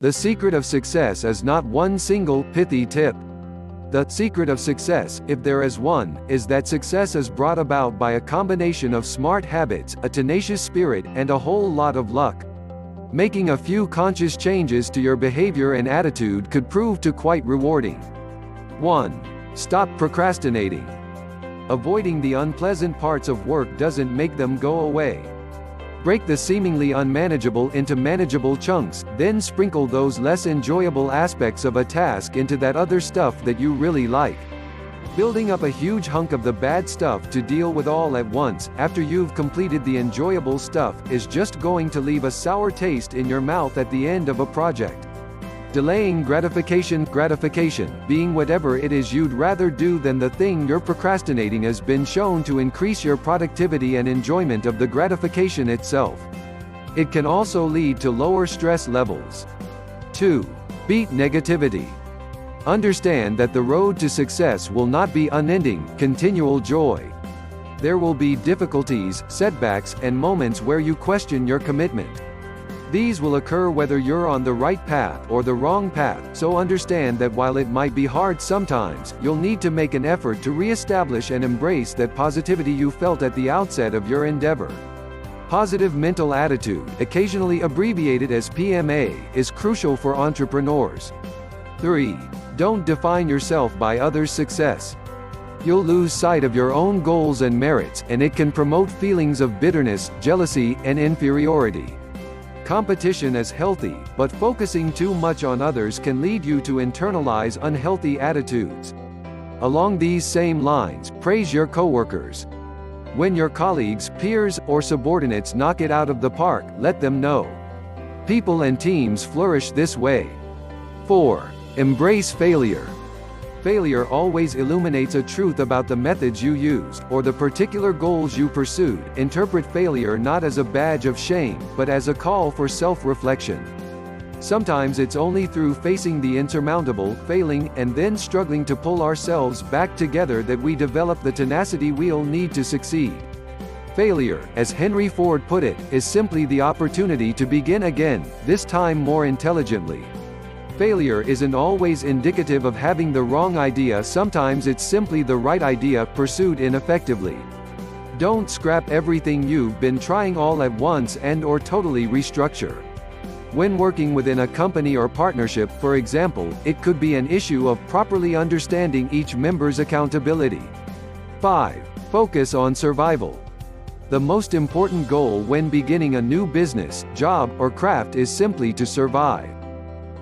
The secret of success is not one single, pithy tip. The secret of success, if there is one, is that success is brought about by a combination of smart habits, a tenacious spirit, and a whole lot of luck. Making a few conscious changes to your behavior and attitude could prove to quite rewarding. 1. Stop procrastinating. Avoiding the unpleasant parts of work doesn't make them go away. Break the seemingly unmanageable into manageable chunks, then sprinkle those less enjoyable aspects of a task into that other stuff that you really like. Building up a huge hunk of the bad stuff to deal with all at once, after you've completed the enjoyable stuff, is just going to leave a sour taste in your mouth at the end of a project. Delaying gratification being whatever it is you'd rather do than the thing you're procrastinating has been shown to increase your productivity and enjoyment of the gratification itself. It can also lead to lower stress levels. 2. Beat negativity. Understand that the road to success will not be unending, continual joy. There will be difficulties, setbacks, and moments where you question your commitment. These will occur whether you're on the right path or the wrong path, so understand that while it might be hard sometimes, you'll need to make an effort to re-establish and embrace that positivity you felt at the outset of your endeavor. Positive mental attitude, occasionally abbreviated as PMA, is crucial for entrepreneurs. 3. Don't define yourself by others' success. You'll lose sight of your own goals and merits, and it can promote feelings of bitterness, jealousy, and inferiority. Competition is healthy, but focusing too much on others can lead you to internalize unhealthy attitudes. Along these same lines, praise your coworkers. When your colleagues, peers, or subordinates knock it out of the park, let them know. People and teams flourish this way. 4. Embrace failure. Failure always illuminates a truth about the methods you used, or the particular goals you pursued. Interpret failure not as a badge of shame, but as a call for self-reflection. Sometimes it's only through facing the insurmountable, failing, and then struggling to pull ourselves back together that we develop the tenacity we'll need to succeed. Failure, as Henry Ford put it, is simply the opportunity to begin again, this time more intelligently. Failure isn't always indicative of having the wrong idea, sometimes it's simply the right idea pursued ineffectively. Don't scrap everything you've been trying all at once and/or totally restructure. When working within a company or partnership, for example, it could be an issue of properly understanding each member's accountability. 5. Focus on survival. The most important goal when beginning a new business, job, or craft is simply to survive.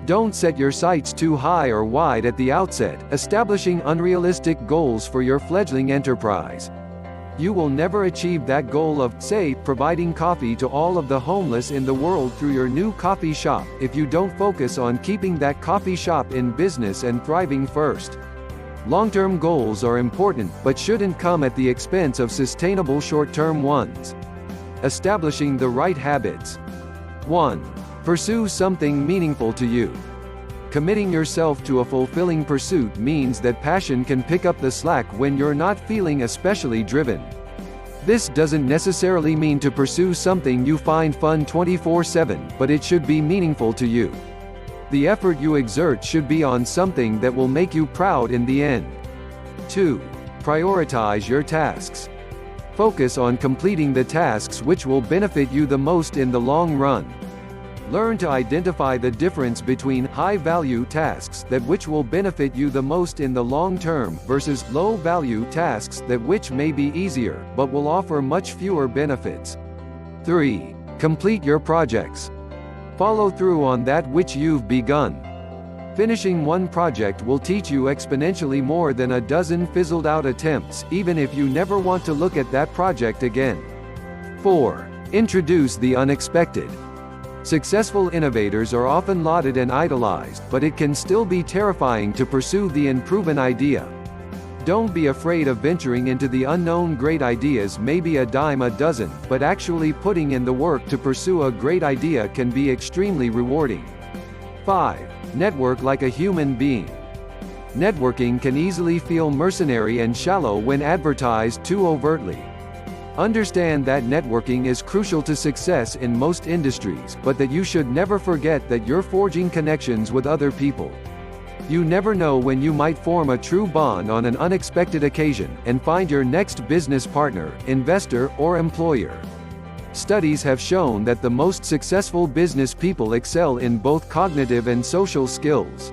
Don't set your sights too high or wide at the outset, establishing unrealistic goals for your fledgling enterprise. You will never achieve that goal of, say, providing coffee to all of the homeless in the world through your new coffee shop, if you don't focus on keeping that coffee shop in business and thriving first. Long-term goals are important, but shouldn't come at the expense of sustainable short-term ones. Establishing the right habits. 1. Pursue something meaningful to you. Committing yourself to a fulfilling pursuit means that passion can pick up the slack when you're not feeling especially driven. This doesn't necessarily mean to pursue something you find fun 24/7, but it should be meaningful to you. The effort you exert should be on something that will make you proud in the end. 2. Prioritize your tasks. Focus on completing the tasks which will benefit you the most in the long run. Learn to identify the difference between high-value tasks that which will benefit you the most in the long term versus low-value tasks that which may be easier, but will offer much fewer benefits. 3. Complete your projects. Follow through on that which you've begun. Finishing one project will teach you exponentially more than a dozen fizzled-out attempts, even if you never want to look at that project again. 4. Introduce the unexpected. Successful innovators are often lauded and idolized, but it can still be terrifying to pursue the unproven idea. Don't be afraid of venturing into the unknown. Great ideas may be a dime a dozen, but actually putting in the work to pursue a great idea can be extremely rewarding. 5. Network like a human being. Networking can easily feel mercenary and shallow when advertised too overtly. Understand that networking is crucial to success in most industries, but that you should never forget that you're forging connections with other people. You never know when you might form a true bond on an unexpected occasion, and find your next business partner, investor, or employer. Studies have shown that the most successful business people excel in both cognitive and social skills.